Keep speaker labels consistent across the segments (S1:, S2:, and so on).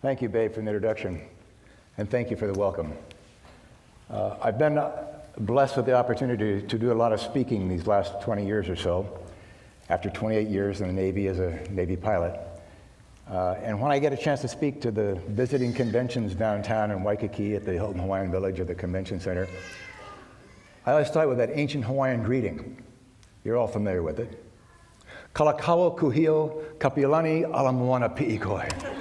S1: Thank you, Babe, for the introduction, and thank you for the welcome. I've been blessed with the opportunity to do a lot of speaking these last 20 years or so, after 28 years in the Navy as a Navy pilot. And when I get a chance to speak to the visiting conventions downtown in Waikiki at the Hilton Hawaiian Village or the Convention Center, I always start with that ancient Hawaiian greeting. You're all familiar with it. Kalakaua kuhio kapiolani ala moana pi'ikoi.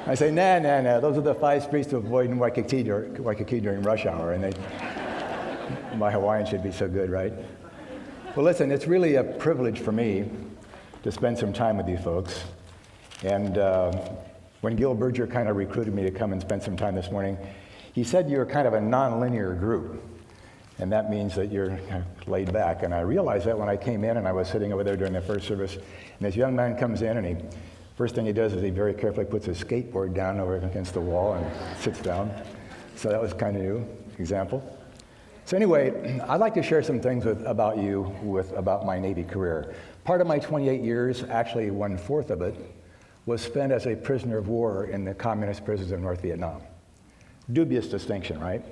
S1: I say, nah, those are the 5 streets to avoid in Waikiki during rush hour, and my Hawaiian should be so good, right? Well, listen, it's really a privilege for me to spend some time with you folks. And when Gil Berger kind of recruited me to come and spend some time this morning, he said you're kind of a non-linear group, and that means that you're kind of laid back. And I realized that when I came in and I was sitting over there during the first service, and this young man comes in and first thing he does is he very carefully puts his skateboard down over against the wall and sits down. So that was kind of new example. So anyway, I'd like to share some things about my Navy career. Part of my 28 years, actually 1/4 of it, was spent as a prisoner of war in the communist prisons of North Vietnam. Dubious distinction, right?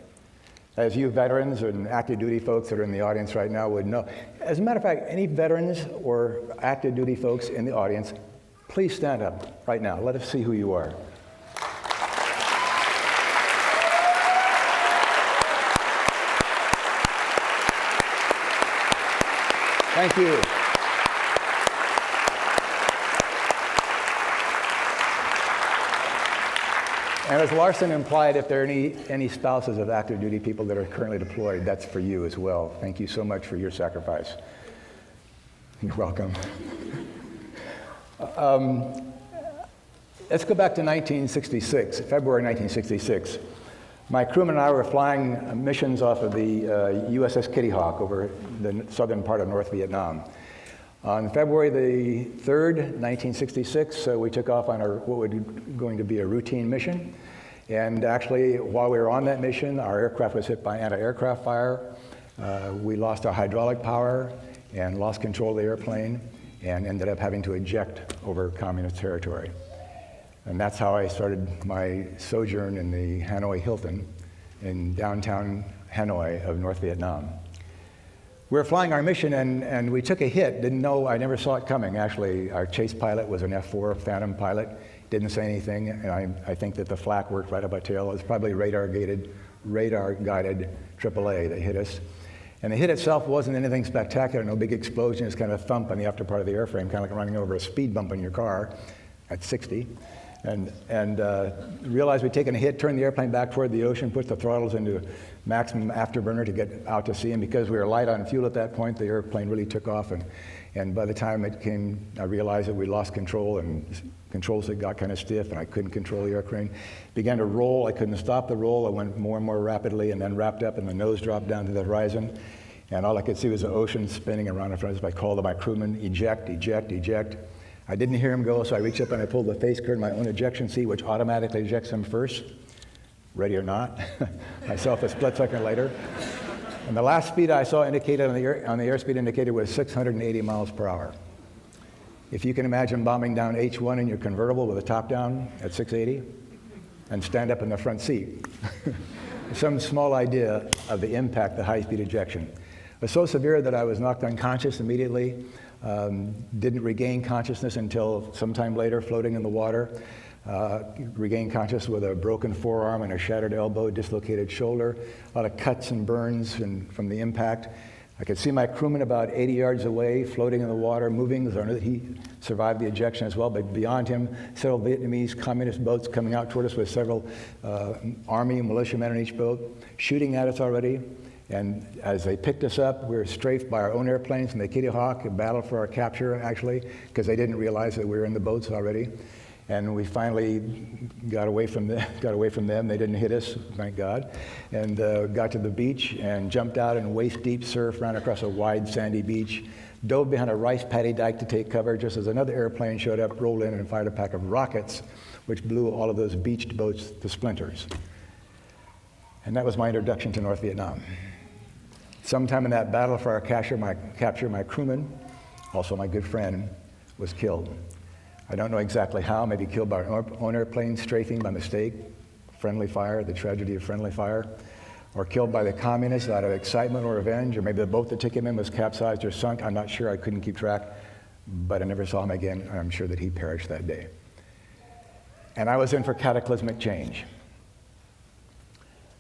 S1: As you veterans and active duty folks that are in the audience right now would know. As a matter of fact, any veterans or active duty folks in the audience, please stand up right now. Let us see who you are. Thank you. And as Larson implied, if there are any spouses of active duty people that are currently deployed, that's for you as well. Thank you so much for your sacrifice. You're welcome. Let's go back to 1966, February 1966. My crewman and I were flying missions off of the USS Kitty Hawk over the southern part of North Vietnam. On February the 3rd, 1966, we took off on what was going to be a routine mission. And actually, while we were on that mission, our aircraft was hit by anti-aircraft fire. We lost our hydraulic power and lost control of the airplane, and ended up having to eject over communist territory. And that's how I started my sojourn in the Hanoi Hilton in downtown Hanoi of North Vietnam. We were flying our mission and we took a hit, I never saw it coming. Actually, our chase pilot was an F-4 Phantom pilot, didn't say anything, and I think that the flak worked right up our tail. It was probably radar-guided AAA that hit us. And the hit itself wasn't anything spectacular, no big explosion, just kind of a thump on the after part of the airframe, kind of like running over a speed bump in your car at 60. And realized we'd taken a hit, turned the airplane back toward the ocean, put the throttles into maximum afterburner to get out to sea. And because we were light on fuel at that point, the airplane really took off. And by the time it came, I realized that we lost control, and controls that got kind of stiff, and I couldn't control the airplane. Began to roll. I couldn't stop the roll. I went more and more rapidly, and then wrapped up, and the nose dropped down to the horizon. And all I could see was the ocean spinning around in front of us. I called to my crewman, eject, eject, eject. I didn't hear him go, so I reached up and I pulled the face curtain, my own ejection seat, which automatically ejects him first. Ready or not. Myself a split second later. And the last speed I saw indicated on the airspeed indicator was 680 miles per hour. If you can imagine bombing down H1 in your convertible with the top down at 680 and stand up in the front seat. Some small idea of the impact the high-speed ejection. It was so severe that I was knocked unconscious immediately. Didn't regain consciousness until sometime later, floating in the water. Regained consciousness with a broken forearm and a shattered elbow, dislocated shoulder, a lot of cuts and burns from the impact. I could see my crewman about 80 yards away, floating in the water, moving. So I knew that he survived the ejection as well, but beyond him, several Vietnamese communist boats coming out toward us with several Army militiamen on each boat, shooting at us already. And as they picked us up, we were strafed by our own airplanes and the Kitty Hawk, a battle for our capture, actually, because they didn't realize that we were in the boats already. And we finally got away from them. They didn't hit us, thank God. And got to the beach and jumped out in waist-deep surf, ran across a wide sandy beach, dove behind a rice paddy dike to take cover, just as another airplane showed up, rolled in, and fired a pack of rockets, which blew all of those beached boats to splinters. And that was my introduction to North Vietnam. Sometime in that battle for our capture, my crewman, also my good friend, was killed. I don't know exactly how, maybe killed by an own airplane strafing by mistake, friendly fire, the tragedy of friendly fire, or killed by the communists out of excitement or revenge, or maybe the boat that took him in was capsized or sunk. I'm not sure, I couldn't keep track, but I never saw him again, and I'm sure that he perished that day. And I was in for cataclysmic change.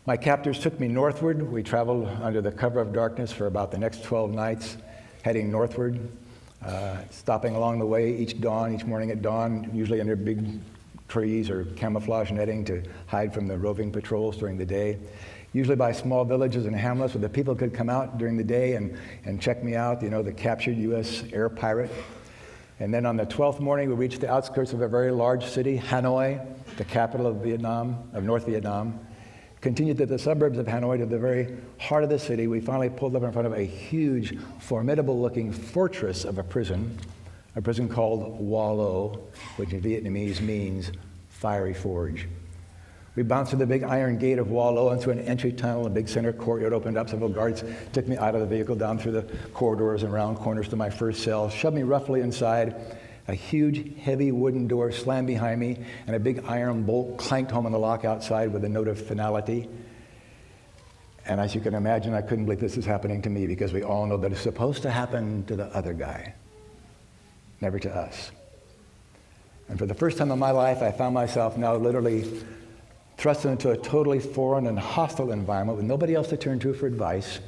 S1: My captors took me northward. We traveled under the cover of darkness for about the next 12 nights, heading northward, stopping along the way each morning at dawn, usually under big trees or camouflage netting to hide from the roving patrols during the day, usually by small villages and hamlets where the people could come out during the day and check me out, the captured U.S. air pirate. And then on the 12th morning, we reached the outskirts of a very large city, Hanoi, the capital of North Vietnam. Continued to the suburbs of Hanoi to the very heart of the city. We finally pulled up in front of a huge, formidable-looking fortress of a prison called Hoa Lo, which in Vietnamese means fiery forge. We bounced through the big iron gate of Hoa Lo into an entry tunnel. A big center courtyard opened up. Several guards took me out of the vehicle, down through the corridors and round corners to my first cell, shoved me roughly inside. A huge, heavy wooden door slammed behind me, and a big iron bolt clanked home on the lock outside with a note of finality. And as you can imagine, I couldn't believe this was happening to me, because we all know that it's supposed to happen to the other guy, never to us. And for the first time in my life, I found myself now literally thrust into a totally foreign and hostile environment with nobody else to turn to for advice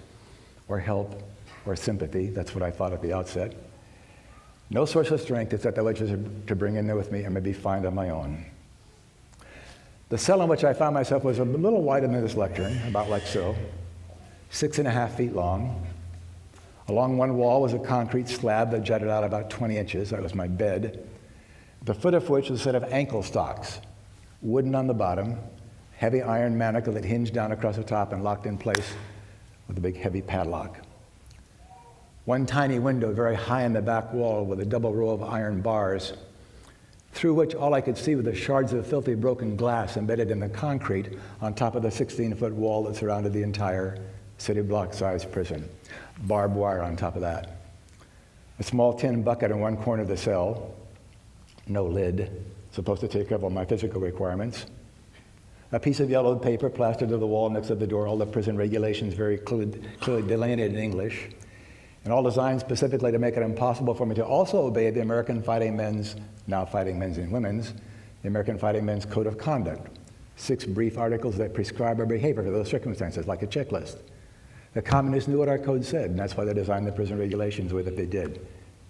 S1: or help or sympathy. That's what I thought at the outset. No source of strength except that which is to bring in there with me and maybe find on my own. The cell in which I found myself was a little wider than this lectern, about like so, 6.5 feet long. Along one wall was a concrete slab that jutted out about 20 inches. That was my bed. At the foot of which was a set of ankle stocks, wooden on the bottom, heavy iron manacle that hinged down across the top and locked in place with a big heavy padlock. One tiny window very high in the back wall with a double row of iron bars, through which all I could see were the shards of filthy broken glass embedded in the concrete on top of the 16-foot wall that surrounded the entire city block-sized prison. Barbed wire on top of that. A small tin bucket in one corner of the cell, no lid, supposed to take care of all my physical requirements. A piece of yellowed paper plastered to the wall next to the door, all the prison regulations very clearly delineated in English, and all designed specifically to make it impossible for me to also obey the American fighting men's, now fighting men's and women's, the American fighting men's code of conduct. 6 brief articles that prescribe our behavior for those circumstances, like a checklist. The communists knew what our code said, and that's why they designed the prison regulations the way that they did.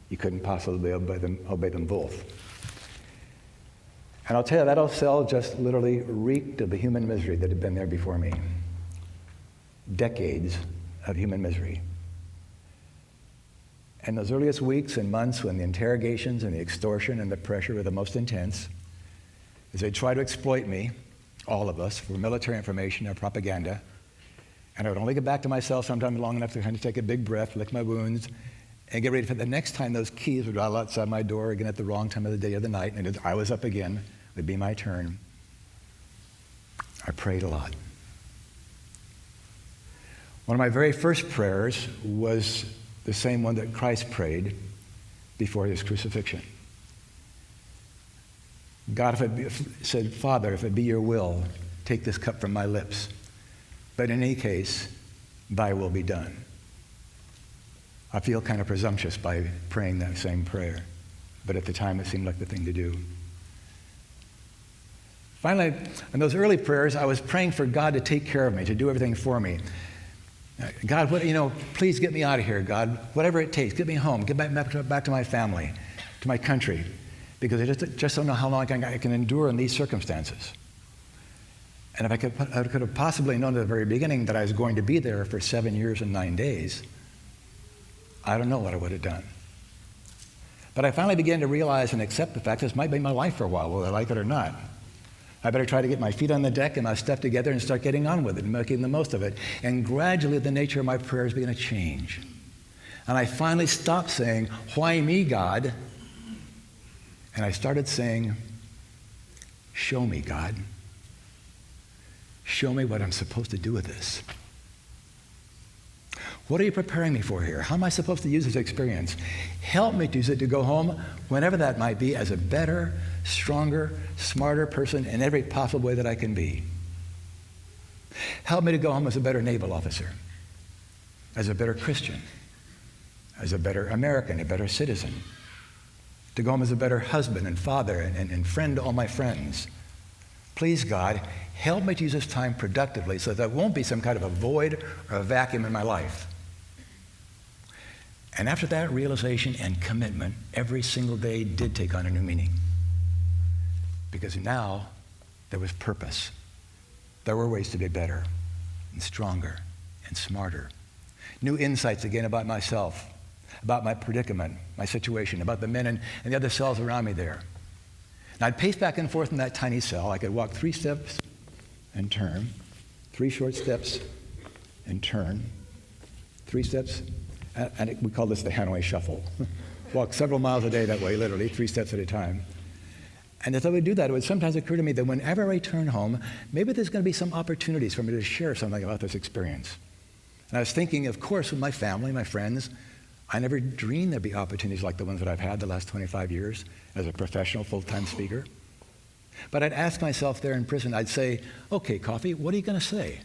S1: You couldn't possibly obey them both. And I'll tell you, that old cell just literally reeked of the human misery that had been there before me. Decades of human misery. And those earliest weeks and months when the interrogations and the extortion and the pressure were the most intense, as they tried to exploit me, all of us, for military information or propaganda, and I would only get back to my cell sometime long enough to kind of take a big breath, lick my wounds, and get ready for the next time those keys would rattle outside my door again at the wrong time of the day or the night, and I was up again, it would be my turn. I prayed a lot. One of my very first prayers was the same one that Christ prayed before his crucifixion. God said, Father, if it be your will, take this cup from my lips. But in any case, thy will be done. I feel kind of presumptuous by praying that same prayer, but at the time it seemed like the thing to do. Finally, in those early prayers, I was praying for God to take care of me, to do everything for me. God, please get me out of here, God. Whatever it takes, get me home, get back to my family, to my country, because I just don't know how long I can endure in these circumstances. And if I could have possibly known at the very beginning that I was going to be there for 7 years and 9 days, I don't know what I would have done. But I finally began to realize and accept the fact this might be my life for a while, whether I like it or not. I better try to get my feet on the deck and my stuff together and start getting on with it and making the most of it. And gradually the nature of my prayers began to change. And I finally stopped saying, why me, God? And I started saying, show me, God. Show me what I'm supposed to do with this. What are you preparing me for here? How am I supposed to use this experience? Help me to use it to go home, whenever that might be, as a better, stronger, smarter person in every possible way that I can be. Help me to go home as a better naval officer, as a better Christian, as a better American, a better citizen, to go home as a better husband and father and friend to all my friends. Please, God, help me to use this time productively so that there won't be some kind of a void or a vacuum in my life. And after that realization and commitment, every single day did take on a new meaning. Because now there was purpose. There were ways to be better and stronger and smarter. New insights again about myself, about my predicament, my situation, about the men and the other cells around me there. And I'd pace back and forth in that tiny cell. I could walk 3 steps and turn, 3 short steps and turn, 3 steps, and we call this the Hanoi Shuffle. Walk several miles a day that way, literally, 3 steps at a time. And as I would do that, it would sometimes occur to me that whenever I return home, maybe there's going to be some opportunities for me to share something about this experience. And I was thinking, of course, with my family, my friends, I never dreamed there'd be opportunities like the ones that I've had the last 25 years as a professional full-time speaker. But I'd ask myself there in prison, I'd say, okay, Coffee, what are you going to say?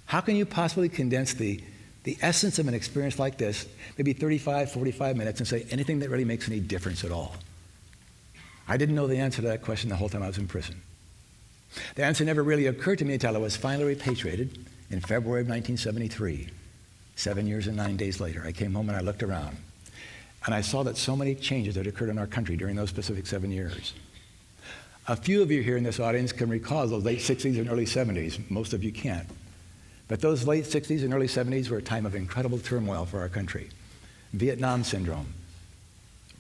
S1: How can you possibly condense the essence of an experience like this, maybe 35, 45 minutes, and say anything that really makes any difference at all? I didn't know the answer to that question the whole time I was in prison. The answer never really occurred to me until I was finally repatriated in February of 1973. 7 years and 9 days later, I came home and I looked around. And I saw that so many changes had occurred in our country during those specific 7 years. A few of you here in this audience can recall those late 60s and early 70s. Most of you can't. But those late 60s and early 70s were a time of incredible turmoil for our country. Vietnam syndrome,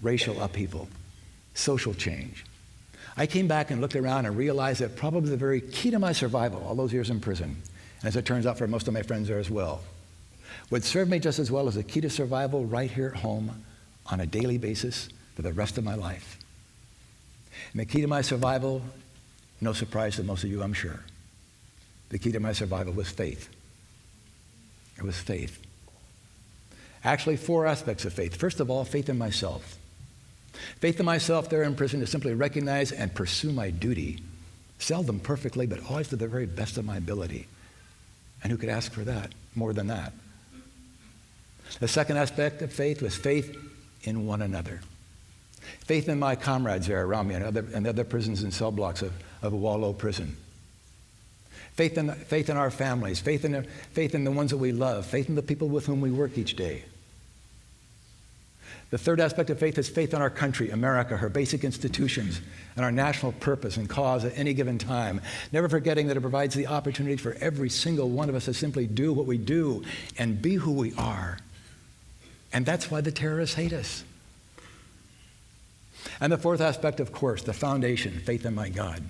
S1: racial upheaval, social change. I came back and looked around and realized that probably the very key to my survival, all those years in prison, as it turns out for most of my friends there as well, would serve me just as well as a key to survival right here at home on a daily basis for the rest of my life. And the key to my survival, no surprise to most of you, I'm sure. The key to my survival was faith. It was faith. Actually, 4 aspects of faith. First of all, faith in myself. Faith in myself there in prison to simply recognize and pursue my duty, seldom perfectly, but always to the very best of my ability. And who could ask for that, more than that? The second aspect of faith was faith in one another. Faith in my comrades there around me and the other prisons and cell blocks of Wallow Prison. Faith in our families, faith in the ones that we love, faith in the people with whom we work each day. The third aspect of faith is faith in our country, America, her basic institutions, and our national purpose and cause at any given time. Never forgetting that it provides the opportunity for every single one of us to simply do what we do and be who we are. And that's why the terrorists hate us. And the fourth aspect, of course, the foundation, faith in my God.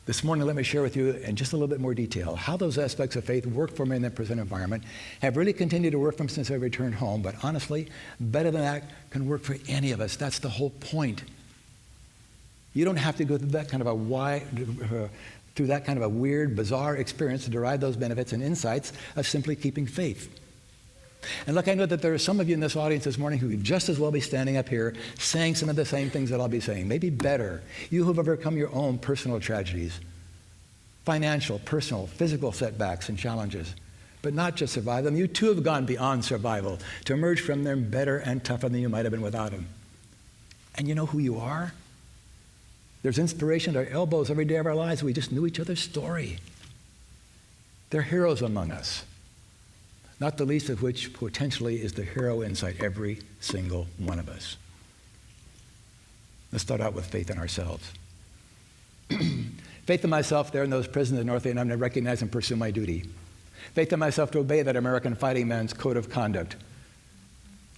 S1: This morning, let me share with you in just a little bit more detail how those aspects of faith work for me in that prison environment, have really continued to work for me since I returned home, but honestly, better than that can work for any of us. That's the whole point. You don't have to go through that kind of a weird, bizarre experience to derive those benefits and insights of simply keeping faith. And look, I know that there are some of you in this audience this morning who could just as well be standing up here saying some of the same things that I'll be saying, maybe better. You who have overcome your own personal tragedies, financial, personal, physical setbacks and challenges, but not just survive them. You too have gone beyond survival to emerge from them better and tougher than you might have been without them. And you know who you are? There's inspiration at our elbows every day of our lives. We just knew each other's story. They're heroes among us. Not the least of which potentially is the hero inside every single one of us. Let's start out with faith in ourselves. Faith in myself there in those prisons in North Vietnam to recognize and pursue my duty. Faith in myself to obey that American fighting man's code of conduct,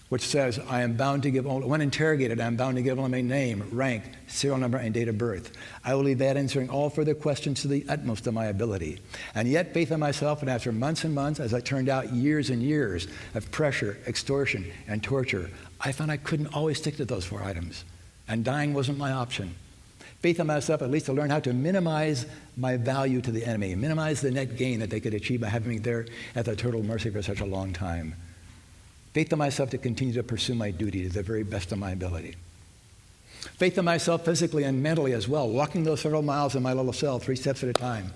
S1: which says, I am bound to give only, when interrogated, I am bound to give only my name, rank, serial number, and date of birth. I will leave that answering all further questions to the utmost of my ability. And yet, faith in myself, and after months and months, as it turned out, years and years of pressure, extortion, and torture, I found I couldn't always stick to those 4 items. And dying wasn't my option. Faith in myself, at least to learn how to minimize my value to the enemy, minimize the net gain that they could achieve by having me there at their total mercy for such a long time. Faith in myself to continue to pursue my duty to the very best of my ability. Faith in myself physically and mentally as well, walking those several miles in my little cell, 3 steps at a time,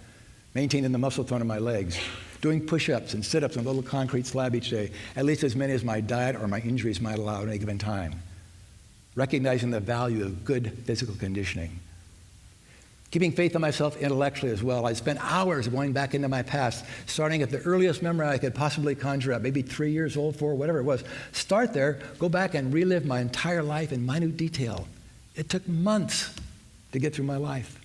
S1: maintaining the muscle tone in my legs, doing push-ups and sit-ups on a little concrete slab each day, at least as many as my diet or my injuries might allow at any given time. Recognizing the value of good physical conditioning. Keeping faith in myself intellectually as well. I spent hours going back into my past, starting at the earliest memory I could possibly conjure up, maybe 3 years old, 4, whatever it was. Start there, go back and relive my entire life in minute detail. It took months to get through my life.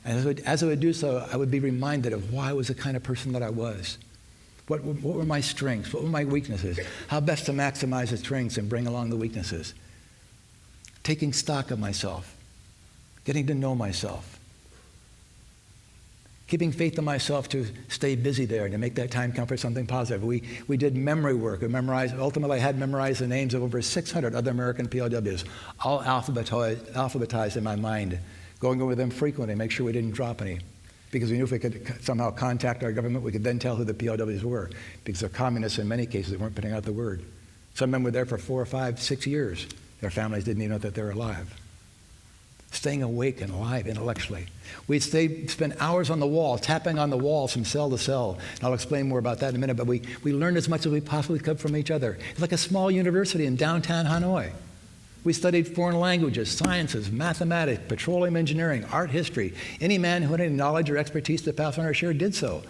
S1: And as I would do so, I would be reminded of why I was the kind of person that I was. What were my strengths? What were my weaknesses? How best to maximize the strengths and bring along the weaknesses? Taking stock of myself. Getting to know myself. Keeping faith in myself to stay busy there and to make that time count for something positive. We did memory work. Ultimately, I had memorized the names of over 600 other American POWs, all alphabetized in my mind, going over them frequently, make sure we didn't drop any. Because we knew if we could somehow contact our government, we could then tell who the POWs were. Because they're communists in many cases, they weren't putting out the word. Some men were there for 4 or 5, 6 years. Their families didn't even know that they were alive. Staying awake and alive intellectually. We'd spend hours on the wall, tapping on the walls from cell to cell. And I'll explain more about that in a minute, but we learned as much as we possibly could from each other. It's like a small university in downtown Hanoi. We studied foreign languages, sciences, mathematics, petroleum engineering, art history. Any man who had any knowledge or expertise to pass on or share did so.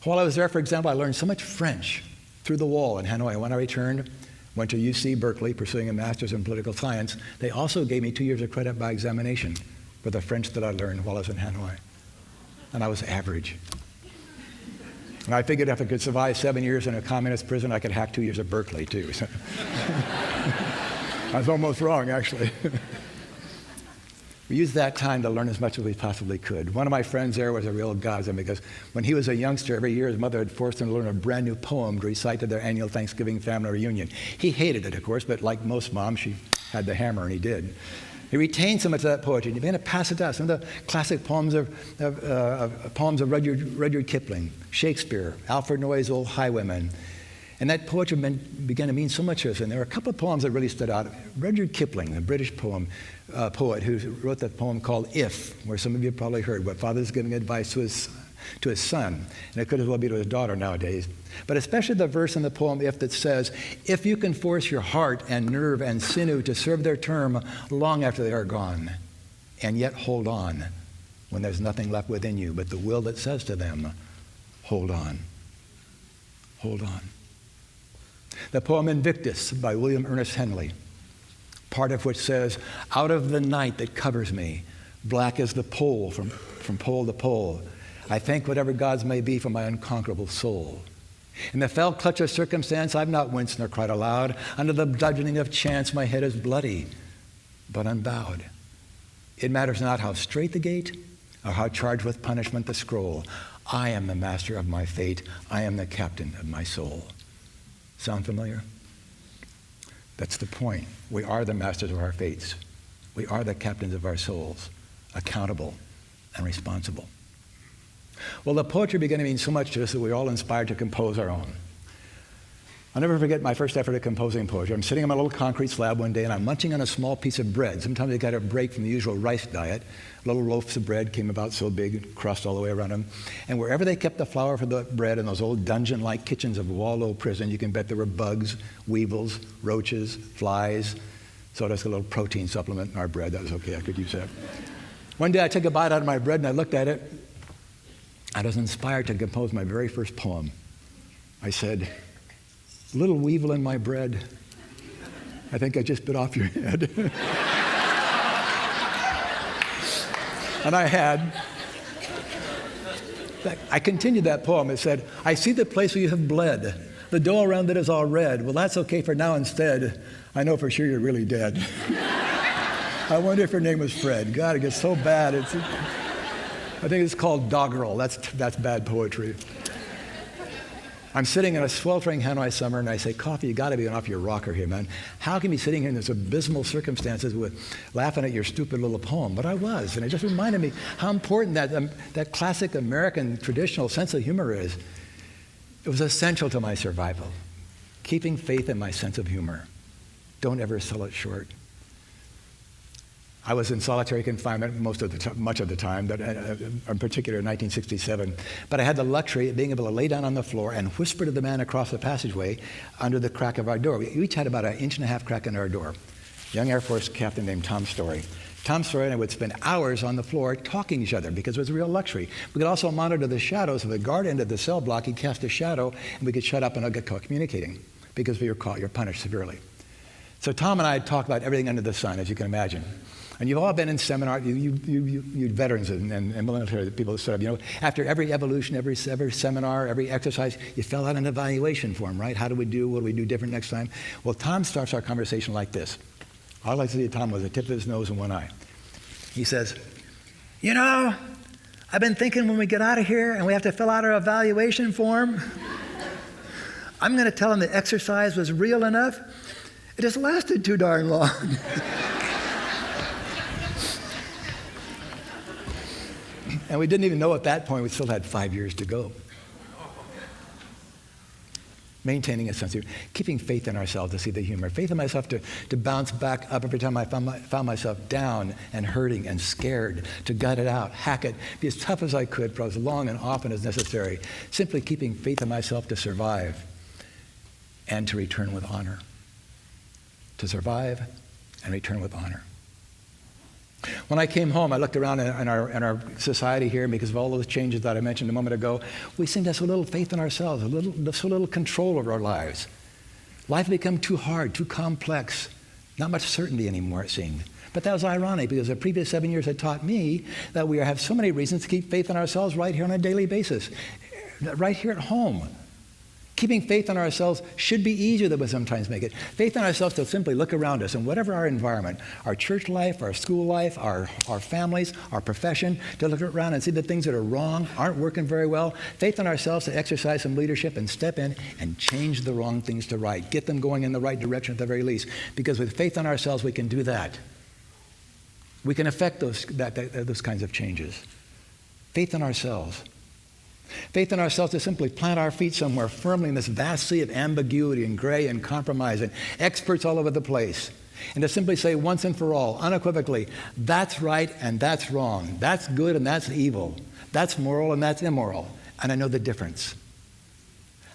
S1: While I was there, for example, I learned so much French through the wall in Hanoi. When I returned, went to UC Berkeley, pursuing a master's in political science. They also gave me 2 years of credit by examination for the French that I learned while I was in Hanoi. And I was average. And I figured if I could survive 7 years in a communist prison, I could hack 2 years at Berkeley, too. So I was almost wrong, actually. We used that time to learn as much as we possibly could. One of my friends there was a real godsend because when he was a youngster, every year his mother had forced him to learn a brand new poem to recite to their annual Thanksgiving family reunion. He hated it, of course, but like most moms, she had the hammer, and he did. He retained so much of that poetry, and he began to pass it down. Some of the classic poems of Rudyard Kipling, Shakespeare, Alfred Noy's Old Highwaymen. And that poetry began to mean so much to us. And there were a couple of poems that really stood out. Rudyard Kipling, a British poet who wrote that poem called If, where some of you have probably heard what father's giving advice to his son. And it could as well be to his daughter nowadays. But especially the verse in the poem If that says, if you can force your heart and nerve and sinew to serve their term long after they are gone, and yet hold on when there's nothing left within you but the will that says to them, hold on. Hold on. The poem Invictus by William Ernest Henley, part of which says, out of the night that covers me, black as the pole from pole to pole, I thank whatever gods may be for my unconquerable soul. In the fell clutch of circumstance, I've not winced nor cried aloud. Under the bludgeoning of chance, my head is bloody, but unbowed. It matters not how straight the gate or how charged with punishment the scroll. I am the master of my fate. I am the captain of my soul. Sound familiar? That's the point. We are the masters of our fates. We are the captains of our souls, accountable and responsible. Well, the poetry began to mean so much to us that we were all inspired to compose our own. I'll never forget my first effort at composing poetry. I'm sitting on my little concrete slab one day, and I'm munching on a small piece of bread. Sometimes I got a break from the usual rice diet. Little loaves of bread came about so big, crust all the way around them. And wherever they kept the flour for the bread in those old dungeon-like kitchens of Wallow Prison, you can bet there were bugs, weevils, roaches, flies. So that's a little protein supplement in our bread. That was okay. I could use that. One day I took a bite out of my bread, and I looked at it. I was inspired to compose my very first poem. I said, little weevil in my bread, I think I just bit off your head. And I had. I continued that poem. It said, I see the place where you have bled. The dough around it is all red. Well, that's okay for now instead. I know for sure you're really dead. I wonder if your name was Fred. God, it gets so bad. I think it's called doggerel. That's bad poetry. I'm sitting in a sweltering Hanoi summer, and I say, Coffee, you got to be off your rocker here, man. How can you be sitting here in this abysmal circumstances with laughing at your stupid little poem? But I was, and it just reminded me how important that classic American traditional sense of humor is. It was essential to my survival. Keeping faith in my sense of humor. Don't ever sell it short. I was in solitary confinement much of the time, but in particular in 1967. But I had the luxury of being able to lay down on the floor and whisper to the man across the passageway under the crack of our door. We each had about 1.5 inch crack in our door. Young Air Force captain named Tom Story. Tom Story and I would spend hours on the floor talking to each other because it was a real luxury. We could also monitor the shadows. If the guard ended the cell block, he'd cast a shadow, and we could shut up and get caught communicating because if you're caught, you're punished severely. So Tom and I talk about everything under the sun, as you can imagine. And you've all been in seminar, you veterans and military people sort of, after every evolution, every seminar, every exercise, you fill out an evaluation form, right? How do we do? What do we do different next time? Well, Tom starts our conversation like this. All I like to see Tom was the tip of his nose and one eye. He says, I've been thinking when we get out of here and we have to fill out our evaluation form, I'm going to tell him the exercise was real enough. It just lasted too darn long. And we didn't even know at that point we still had 5 years to go. Maintaining a sense of humor, keeping faith in ourselves to see the humor, faith in myself to bounce back up every time I found myself down and hurting and scared, to gut it out, hack it, be as tough as I could for as long and often as necessary, simply keeping faith in myself to survive and to return with honor. To survive and return with honor. When I came home, I looked around in our society here, and because of all those changes that I mentioned a moment ago, we seemed to have so little faith in ourselves, so little control over our lives. Life had become too hard, too complex, not much certainty anymore, it seemed. But that was ironic, because the previous 7 years had taught me that we have so many reasons to keep faith in ourselves right here on a daily basis, right here at home. Keeping faith in ourselves should be easier than we sometimes make it. Faith in ourselves to simply look around us and whatever our environment, our church life, our school life, our families, our profession, to look around and see the things that are wrong, aren't working very well. Faith in ourselves to exercise some leadership and step in and change the wrong things to right. Get them going in the right direction at the very least. Because with faith in ourselves, we can do that. We can affect those kinds of changes. Faith in ourselves. Faith in ourselves to simply plant our feet somewhere firmly in this vast sea of ambiguity and gray and compromise and experts all over the place. And to simply say once and for all, unequivocally, that's right and that's wrong. That's good and that's evil. That's moral and that's immoral. And I know the difference.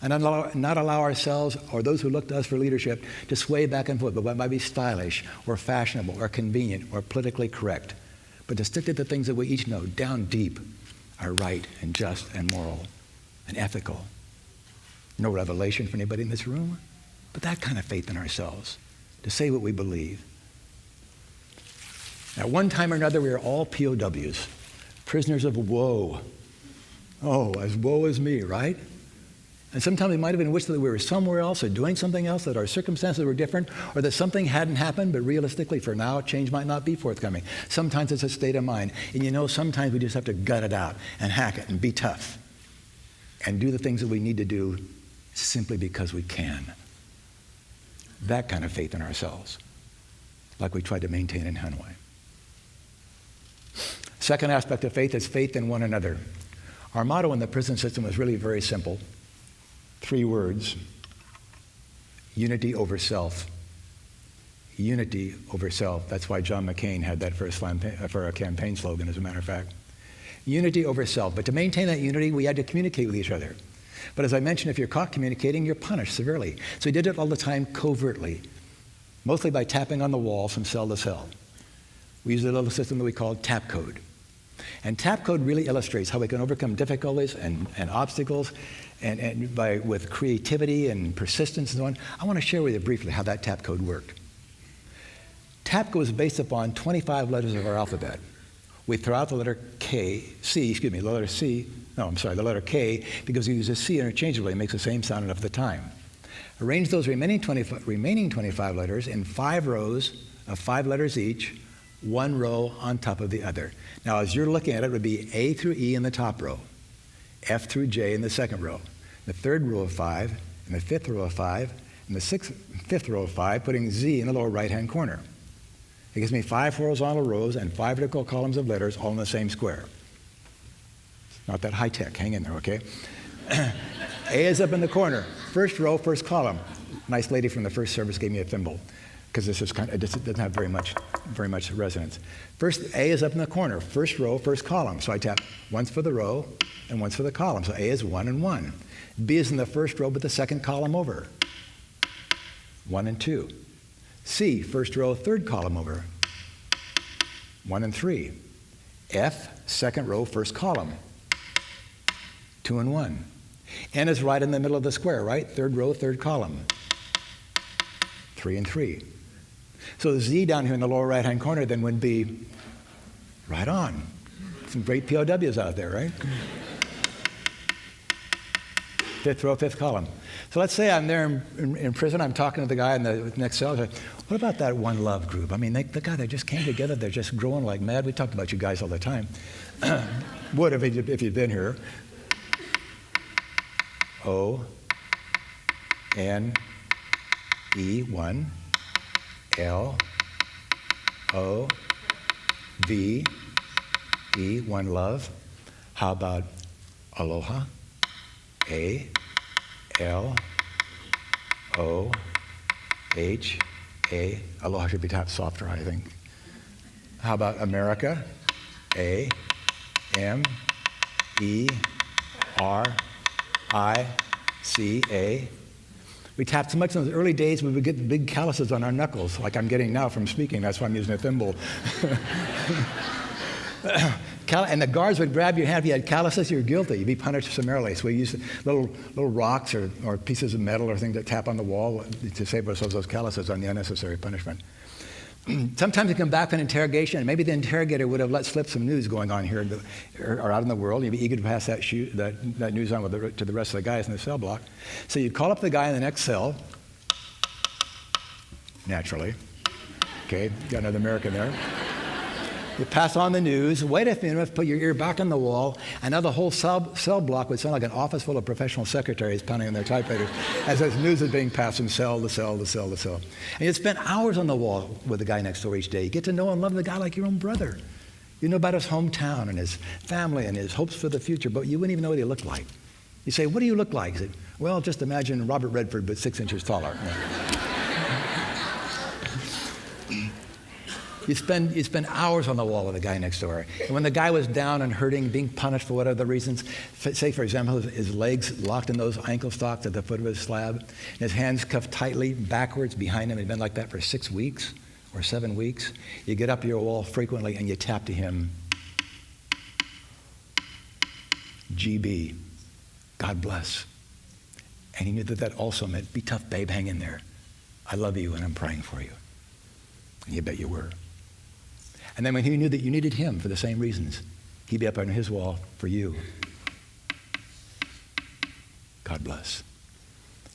S1: And not allow ourselves or those who look to us for leadership to sway back and forth, but what might be stylish or fashionable or convenient or politically correct. But to stick to the things that we each know down deep are right and just and moral and ethical. No revelation for anybody in this room, but that kind of faith in ourselves to say what we believe. At one time or another, we are all POWs, prisoners of woe. Oh, as woe as me, right? And sometimes we might have been wished that we were somewhere else or doing something else, that our circumstances were different, or that something hadn't happened, but realistically for now, change might not be forthcoming. Sometimes it's a state of mind. And sometimes we just have to gut it out and hack it and be tough and do the things that we need to do simply because we can. That kind of faith in ourselves, like we tried to maintain in Hanoi. Second aspect of faith is faith in one another. Our motto in the prison system was really very simple. 3 words: unity over self. Unity over self. That's why John McCain had that for a campaign slogan, as a matter of fact. Unity over self. But to maintain that unity, we had to communicate with each other. But as I mentioned, if you're caught communicating, you're punished severely. So we did it all the time covertly, mostly by tapping on the wall from cell to cell. We used a little system that we called tap code. And tap code really illustrates how we can overcome difficulties and obstacles with creativity and persistence and so on. I want to share with you briefly how that tap code worked. Tap code is based upon 25 letters of our alphabet. We throw out the letter K, the letter K, because we use a C interchangeably. It makes the same sound enough at the time. Arrange those remaining 25 letters in 5 rows of 5 letters each, 1 row on top of the other. Now, as you're looking at it, it would be A through E in the top row, F through J in the second row, the third row of 5, and the fifth row of 5, and the fifth row of 5, putting Z in the lower right-hand corner. It gives me 5 horizontal rows and 5 vertical columns of letters all in the same square. Not that high-tech. Hang in there, okay? A is up in the corner. First row, first column. Nice lady from the first service gave me a thimble because this is it doesn't have very much resonance. First, A is up in the corner. First row, first column. So I tap once for the row and once for the column. So A is 1 and 1. B is in the first row but the second column over. 1 and 2. C, first row, third column over. 1 and 3. F, second row, first column. 2 and 1. N is right in the middle of the square, right? Third row, third column. 3 and 3. So the Z down here in the lower right-hand corner then would be right on. Some great POWs out there, right? Fifth row, fifth column. So let's say I'm there in prison. I'm talking to the guy in the next cell. Like, what about that One Love group? I mean, they just came together. They're just growing like mad. We talked about you guys all the time. Would if you'd been here. O-N-E, 1, L-O-V-E, One Love. How about Aloha? A-L-O-H-A. Aloha should be tapped softer, I think. How about America? A-M-E-R-I-C-A. We tapped so much in those early days we would get big calluses on our knuckles, like I'm getting now from speaking. That's why I'm using a thimble. And the guards would grab your hand. If you had calluses, you're guilty. You'd be punished summarily. So we used little rocks or pieces of metal or things that tap on the wall to save ourselves those calluses on the unnecessary punishment. Sometimes you come back from an interrogation, and maybe the interrogator would have let slip some news going on here or out in the world. You'd be eager to pass that news on to the rest of the guys in the cell block. So you'd call up the guy in the next cell, naturally. Okay, got another American there. You pass on the news, wait a minute, put your ear back on the wall, and now the whole cell block would sound like an office full of professional secretaries pounding on their typewriters as this news is being passed from cell to cell to cell to cell. And you'd spend hours on the wall with the guy next door each day. You get to know and love the guy like your own brother. You know about his hometown and his family and his hopes for the future, but you wouldn't even know what he looked like. You say, what do you look like? He said, well, just imagine Robert Redford, but 6 inches taller. You spend hours on the wall with the guy next door. And when the guy was down and hurting, being punished for whatever the reasons, say, for example, his legs locked in those ankle stocks at the foot of his slab, and his hands cuffed tightly backwards behind him. He'd been like that for 6 weeks or 7 weeks. You get up to your wall frequently and you tap to him, GB, God bless. And he knew that also meant, be tough, babe, hang in there. I love you and I'm praying for you. And you bet you were. And then when he knew that you needed him for the same reasons, he'd be up on his wall for you. God bless.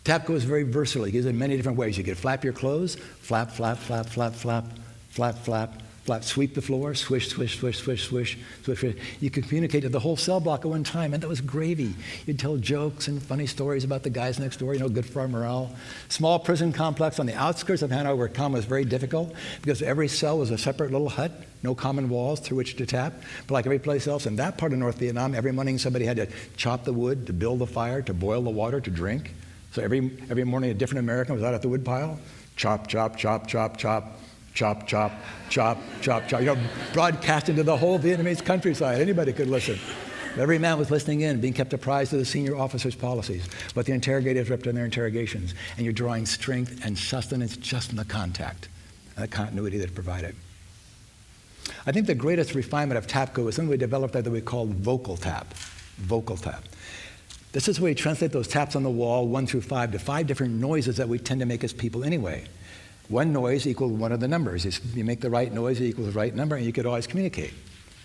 S1: Tap goes very versatile. He gives it in many different ways. You could flap your clothes, flap, flap, flap, flap, flap, flap, flap, flap, sweep the floor, swish, swish, swish, swish, swish, swish, swish. You could communicate to the whole cell block at one time, and that was gravy. You'd tell jokes and funny stories about the guys next door, good for our morale. Small prison complex on the outskirts of Hanoi where common was very difficult because every cell was a separate little hut, no common walls through which to tap. But like every place else in that part of North Vietnam, every morning somebody had to chop the wood, to build the fire, to boil the water, to drink. So every morning a different American was out at the wood pile. Chop, chop, chop, chop, chop. Chop, chop, chop, chop, chop. Broadcast into the whole Vietnamese countryside. Anybody could listen. Every man was listening in, being kept apprised of the senior officer's policies, what the interrogators ripped in their interrogations. And you're drawing strength and sustenance just from the contact and the continuity that it provided. I think the greatest refinement of TAPCO is something we developed that we called vocal tap. Vocal tap. This is where we translate those taps on the wall, 1 through 5, to 5 different noises that we tend to make as people anyway. One noise equals one of the numbers. You make the right noise, it equals the right number, and you could always communicate.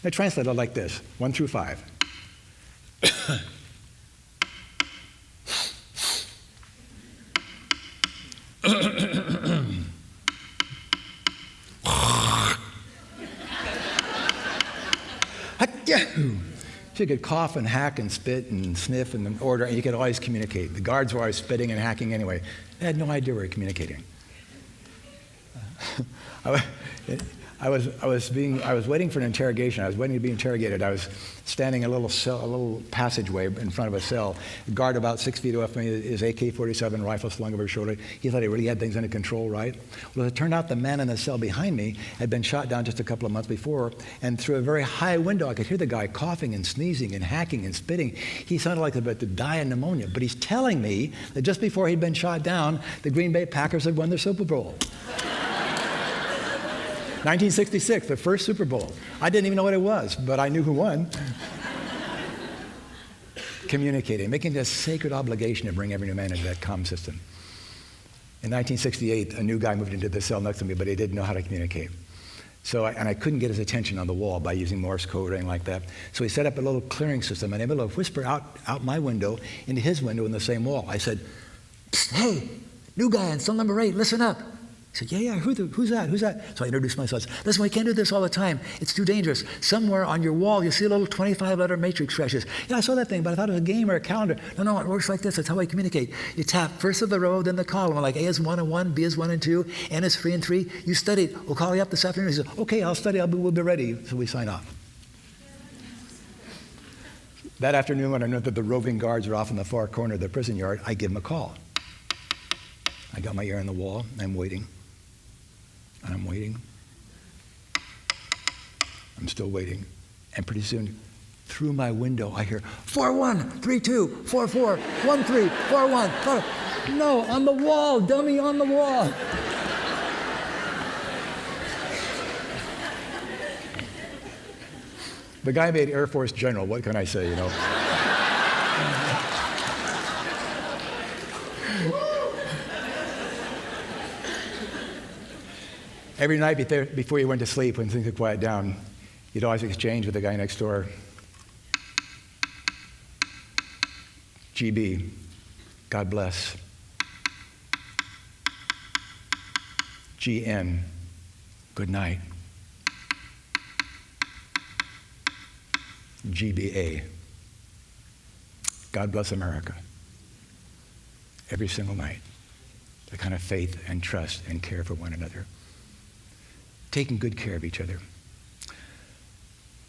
S1: I translate it like this, 1 through 5. So you could cough and hack and spit and sniff and order, and you could always communicate. The guards were always spitting and hacking anyway. They had no idea we were communicating. I was waiting for an interrogation. I was waiting to be interrogated. I was standing in a little passageway in front of a cell. A guard about 6 feet away from me, his AK-47 rifle slung over his shoulder. He thought he really had things under control, right? Well, it turned out the man in the cell behind me had been shot down just a couple of months before, and through a very high window, I could hear the guy coughing and sneezing and hacking and spitting. He sounded like he was about to die of pneumonia, but he's telling me that just before he'd been shot down, the Green Bay Packers had won their Super Bowl. 1966, the first Super Bowl. I didn't even know what it was, but I knew who won. Communicating, making it a sacred obligation to bring every new man into that comm system. In 1968, a new guy moved into the cell next to me, but he didn't know how to communicate. And I couldn't get his attention on the wall by using Morse code or anything like that. So he set up a little clearing system and able to whisper out my window into his window in the same wall. I said, "Hey, new guy on cell number 8, listen up." He said, yeah, who's that? So I introduced myself. Listen, we can't do this all the time. It's too dangerous. Somewhere on your wall, you see a little 25-letter matrix flashes. Yeah, I saw that thing, but I thought it was a game or a calendar. No, it works like this. That's how I communicate. You tap first of the row, then the column. Like A is 1 and 1, B is 1 and 2, N is 3 and 3. You studied. We'll call you up this afternoon. He said, okay, I'll study. We'll be ready. So we sign off. That afternoon, when I knew that the roving guards were off in the far corner of the prison yard, I give them a call. I got my ear on the wall. I'm waiting. I'm waiting. I'm still waiting. And pretty soon, through my window, I hear 4-1, 3-2, 4-4, 1-3, 4-1. No, on the wall, dummy, on the wall. The guy made Air Force General. What can I say, you know? Every night before you went to sleep, when things would quiet down, you'd always exchange with the guy next door. GB, God bless. GN, good night. GBA, God bless America. Every single night, the kind of faith and trust and care for one another. Taking good care of each other.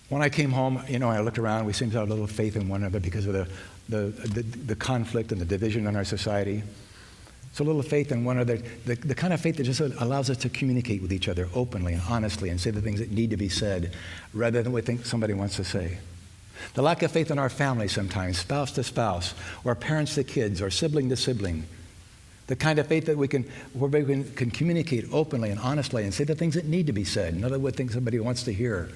S1: When I came home, I looked around. We seemed to have a little faith in one another because of the conflict and the division in our society. So a little faith in one another, the kind of faith that just allows us to communicate with each other openly and honestly and say the things that need to be said rather than what we think somebody wants to say. The lack of faith in our family sometimes, spouse to spouse, or parents to kids, or sibling to sibling. The kind of faith that we can communicate openly and honestly and say the things that need to be said, not what things somebody wants to hear.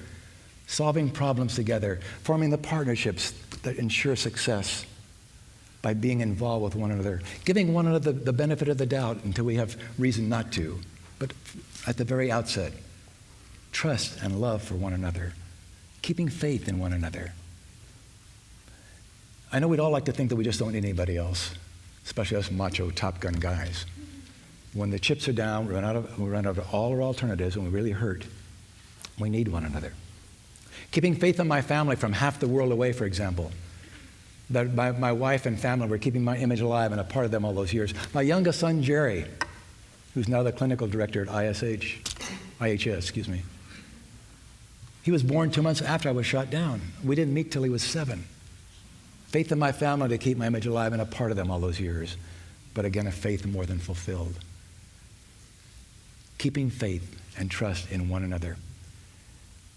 S1: Solving problems together, forming the partnerships that ensure success by being involved with one another, giving one another the benefit of the doubt until we have reason not to. But at the very outset, trust and love for one another, keeping faith in one another. I know we'd all like to think that we just don't need anybody else, especially us macho Top Gun guys. When the chips are down, we run out of all our alternatives, and we really hurt. We need one another. Keeping faith in my family from half the world away, for example. That my wife and family were keeping my image alive and a part of them all those years. My youngest son, Jerry, who's now the clinical director at IHS. He was born 2 months after I was shot down. We didn't meet till he was 7. Faith in my family to keep my image alive and a part of them all those years. But again, a faith more than fulfilled. Keeping faith and trust in one another.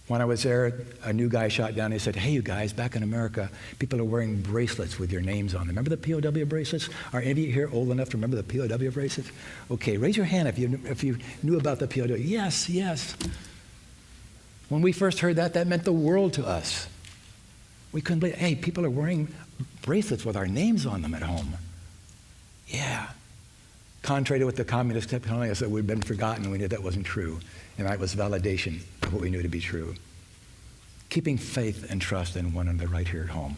S1: When I was there, a new guy shot down. He said, hey, you guys, back in America, people are wearing bracelets with your names on them. Remember the POW bracelets? Are any of you here old enough to remember the POW bracelets? Okay, raise your hand if you knew about the POW. Yes. When we first heard that meant the world to us. We couldn't believe, hey, people are wearing bracelets with our names on them at home. Yeah. Contrary to what the communists kept telling us that we'd been forgotten, we knew that wasn't true. And that was validation of what we knew to be true. Keeping faith and trust in one another right here at home,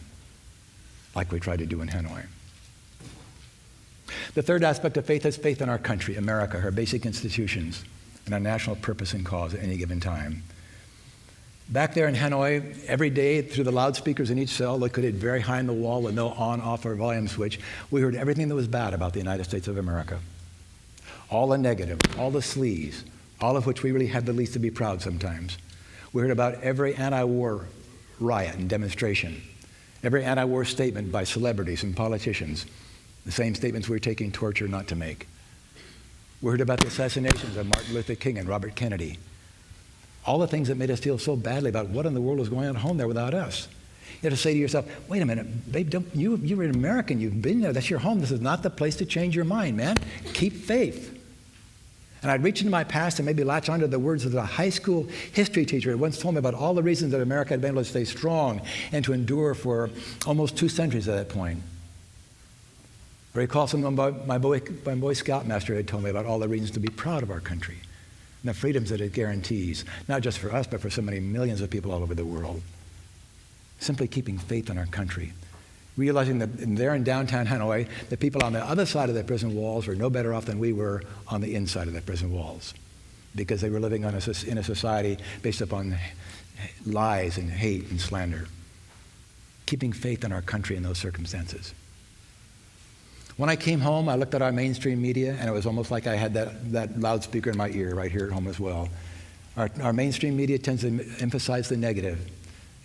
S1: like we tried to do in Hanoi. The third aspect of faith is faith in our country, America, her basic institutions, and our national purpose and cause at any given time. Back there in Hanoi, every day through the loudspeakers in each cell, located very high in the wall with no on-off or volume switch, we heard everything that was bad about the United States of America. All the negative, all the sleaze, all of which we really had the least to be proud sometimes. We heard about every anti-war riot and demonstration, every anti-war statement by celebrities and politicians, the same statements we were taking torture not to make. We heard about the assassinations of Martin Luther King and Robert Kennedy. All the things that made us feel so badly about what in the world was going on at home there without us. You have to say to yourself, wait a minute, babe, you're an American, you've been there, that's your home. This is not the place to change your mind, man. Keep faith. And I'd reach into my past and maybe latch onto the words of the high school history teacher who once told me about all the reasons that America had been able to stay strong and to endure for almost 2 centuries at that point. I recall something about my Boy Scoutmaster had told me about all the reasons to be proud of our country and the freedoms that it guarantees, not just for us, but for so many millions of people all over the world. Simply keeping faith in our country. Realizing that there in downtown Hanoi, the people on the other side of the prison walls were no better off than we were on the inside of the prison walls, because they were living in a society based upon lies and hate and slander. Keeping faith in our country in those circumstances. When I came home, I looked at our mainstream media, and it was almost like I had that loudspeaker in my ear right here at home as well. Our mainstream media tends to emphasize the negative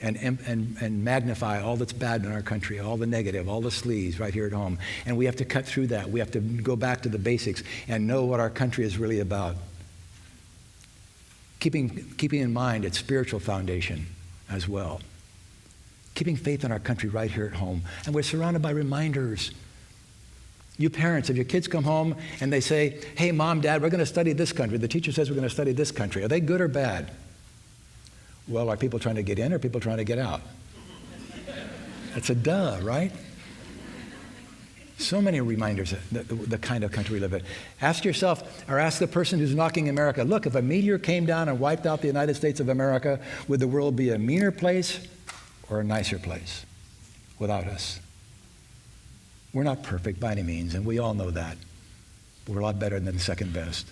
S1: and magnify all that's bad in our country, all the negative, all the sleaze right here at home. And we have to cut through that. We have to go back to the basics and know what our country is really about. Keeping in mind its spiritual foundation as well. Keeping faith in our country right here at home. And we're surrounded by reminders. You parents, if your kids come home and they say, hey, Mom, Dad, we're going to study this country. The teacher says we're going to study this country. Are they good or bad? Well, are people trying to get in or are people trying to get out? That's a duh, right? So many reminders of the kind of country we live in. Ask yourself, or ask the person who's knocking America, look, if a meteor came down and wiped out the United States of America, would the world be a meaner place or a nicer place without us? We're not perfect by any means, and we all know that. But we're a lot better than second best.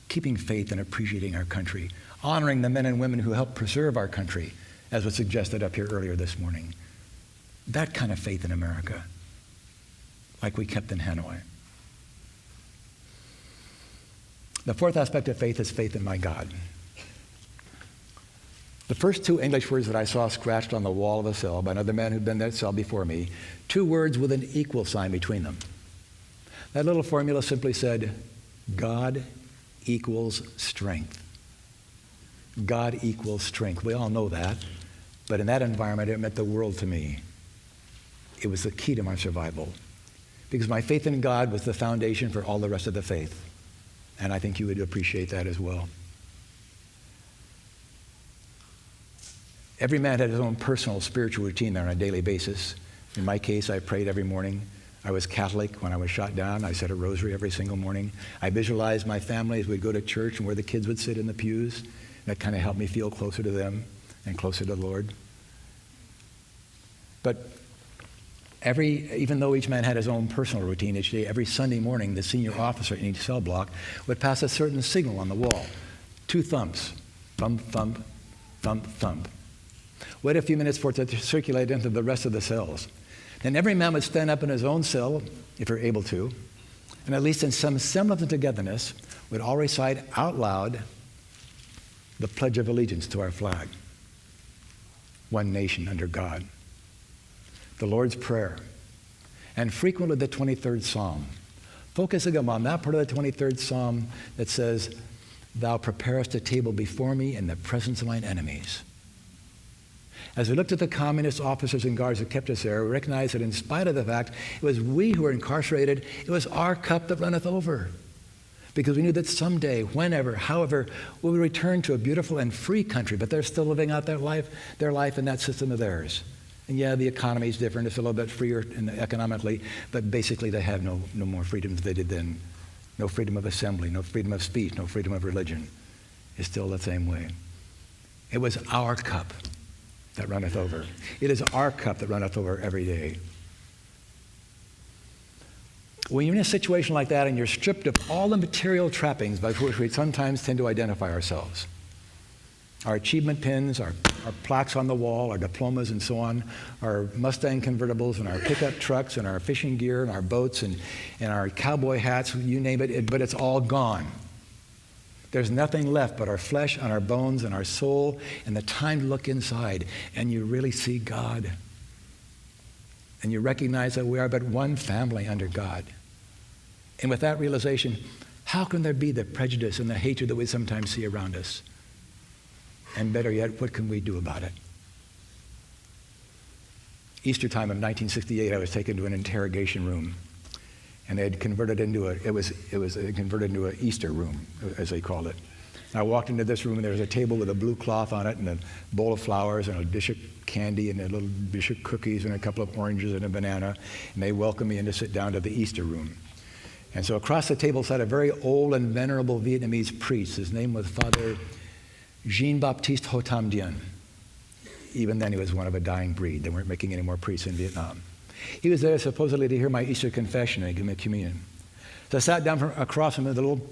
S1: Keeping faith and appreciating our country. Honoring the men and women who helped preserve our country, as was suggested up here earlier this morning. That kind of faith in America, like we kept in Hanoi. The fourth aspect of faith is faith in my God. The first 2 English words that I saw scratched on the wall of a cell by another man who'd been in that cell before me, 2 words with an equal sign between them. That little formula simply said, God equals strength. God equals strength. We all know that, but in that environment, it meant the world to me. It was the key to my survival, because my faith in God was the foundation for all the rest of the faith, and I think you would appreciate that as well. Every man had his own personal spiritual routine there on a daily basis. In my case, I prayed every morning. I was Catholic. When I was shot down, I said a rosary every single morning. I visualized my family as we'd go to church and where the kids would sit in the pews. That kind of helped me feel closer to them and closer to the Lord. But even though each man had his own personal routine each day, every Sunday morning, the senior officer in each cell block would pass a certain signal on the wall. 2 thumps. Thump, thump, thump, thump. Wait a few minutes for it to circulate into the rest of the cells. Then every man would stand up in his own cell, if you're able to, and at least in some semblance of togetherness, would all recite out loud the Pledge of Allegiance to our flag. One nation under God. The Lord's Prayer. And frequently the 23rd Psalm. Focusing on that part of the 23rd Psalm that says, Thou preparest a table before me in the presence of mine enemies. As we looked at the communist officers and guards that kept us there, we recognized that in spite of the fact it was we who were incarcerated, it was our cup that runneth over. Because we knew that someday, whenever, however, we would return to a beautiful and free country, but they're still living out their life in that system of theirs. And yeah, the economy is different. It's a little bit freer economically, but basically they have no more freedoms than they did then. No freedom of assembly, no freedom of speech, no freedom of religion. It's still the same way. It was our cup that runneth over. It is our cup that runneth over every day. When you're in a situation like that and you're stripped of all the material trappings by which we sometimes tend to identify ourselves, Our achievement pins, our plaques on the wall, our diplomas and so on, our Mustang convertibles and our pickup trucks and our fishing gear and our boats and our cowboy hats, you name it, but it's all gone. There's nothing left but our flesh and our bones and our soul and the time to look inside, and you really see God. And you recognize that we are but one family under God. And with that realization, how can there be the prejudice and the hatred that we sometimes see around us? And better yet, what can we do about it? Easter time of 1968, I was taken to an interrogation room, and they had converted into it was converted into an Easter room, as they called it. And I walked into this room, and there was a table with a blue cloth on it, and a bowl of flowers, and a dish of candy, and a little dish of cookies, and a couple of oranges and a banana. And they welcomed me in to sit down to the Easter room. And so across the table sat a very old and venerable Vietnamese priest. His name was Father Jean-Baptiste Ho Tam Dien. Even then, he was one of a dying breed. They weren't making any more priests in Vietnam. He was there supposedly to hear my Easter confession and give me communion. So I sat down across from him, the little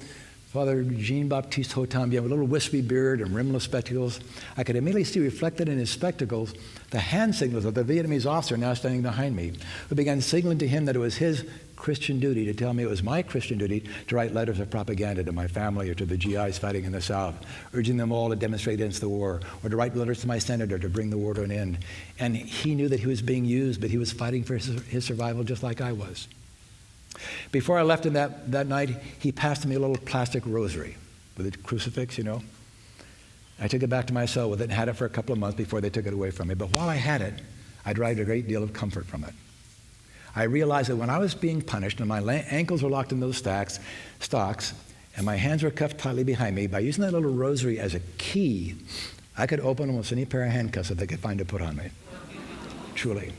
S1: Father Jean-Baptiste Ho Tam Dien with a little wispy beard and rimless spectacles. I could immediately see reflected in his spectacles the hand signals of the Vietnamese officer now standing behind me, who began signaling to him that it was his Christian duty to tell me it was my Christian duty to write letters of propaganda to my family or to the GIs fighting in the South, urging them all to demonstrate against the war, or to write letters to my senator to bring the war to an end. And he knew that he was being used, but he was fighting for his survival just like I was. Before I left him that night, he passed me a little plastic rosary with a crucifix, you know. I took it back to my cell with it and had it for a couple of months before they took it away from me. But while I had it, I derived a great deal of comfort from it. I realized that when I was being punished and my ankles were locked in those stocks and my hands were cuffed tightly behind me, by using that little rosary as a key, I could open almost any pair of handcuffs that they could find to put on me. Truly.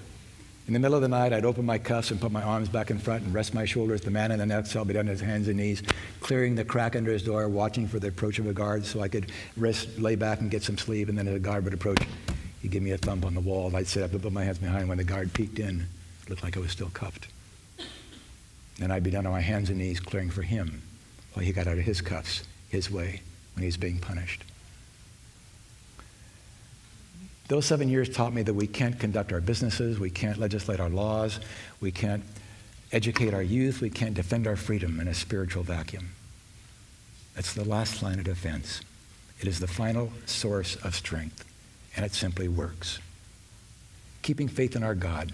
S1: In the middle of the night, I'd open my cuffs and put my arms back in front and rest my shoulders. The man in the next cell would be down on his hands and knees, clearing the crack under his door, watching for the approach of a guard so I could lay back and get some sleep. And then as a guard would approach, he'd give me a thump on the wall. I'd sit up and put my hands behind. When the guard peeked in, it looked like I was still cuffed. Then I'd be down on my hands and knees, clearing for him while he got out of his cuffs his way when he was being punished. Those 7 years taught me that we can't conduct our businesses, we can't legislate our laws, we can't educate our youth, we can't defend our freedom in a spiritual vacuum. That's the last line of defense. It is the final source of strength, and it simply works. Keeping faith in our God,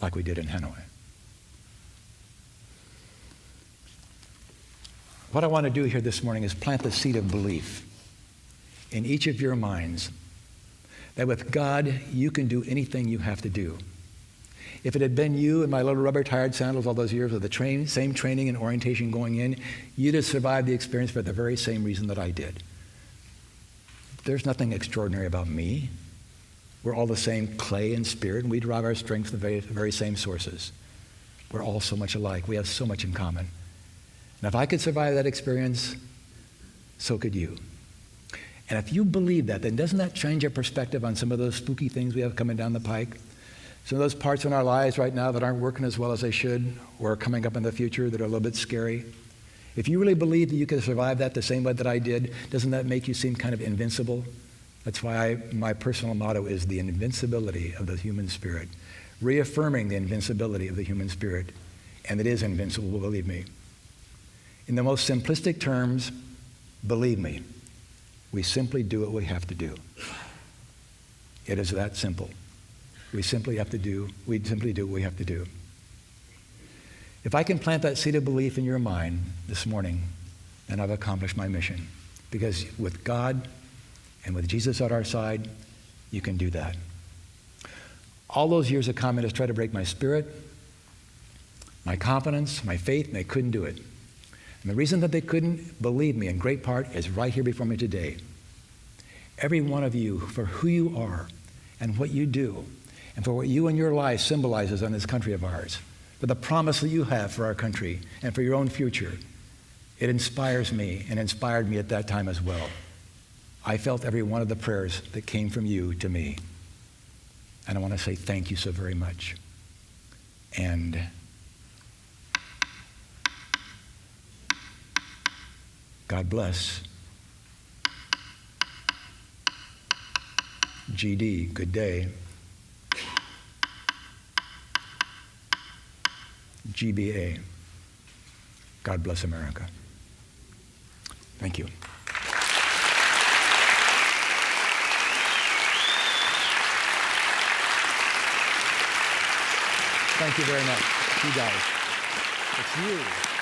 S1: like we did in Hanoi. What I want to do here this morning is plant the seed of belief in each of your minds that with God, you can do anything you have to do. If it had been you in my little rubber-tired sandals all those years with the same training and orientation going in, you'd have survived the experience for the very same reason that I did. There's nothing extraordinary about me. We're all the same clay and spirit, and we derive our strength from the very same sources. We're all so much alike. We have so much in common. And if I could survive that experience, so could you. And if you believe that, then doesn't that change your perspective on some of those spooky things we have coming down the pike? Some of those parts in our lives right now that aren't working as well as they should, or are coming up in the future that are a little bit scary? If you really believe that you could survive that the same way that I did, doesn't that make you seem kind of invincible? That's why my personal motto is the invincibility of the human spirit, reaffirming the invincibility of the human spirit. And it is invincible, believe me. In the most simplistic terms, believe me, we simply do what we have to do. It is that simple. We simply do what we have to do. If I can plant that seed of belief in your mind this morning, then I've accomplished my mission. Because with God and with Jesus at our side, you can do that. All those years of communists tried to break my spirit, my confidence, my faith, and they couldn't do it. And the reason that they couldn't, believe me, in great part, is right here before me today. Every one of you, for who you are and what you do, and for what you and your life symbolizes on this country of ours, for the promise that you have for our country and for your own future, it inspires me and inspired me at that time as well. I felt every one of the prayers that came from you to me. And I want to say thank you so very much. And God bless GD, good day. GBA, God bless America. Thank you. Thank you very much. You guys. It's you.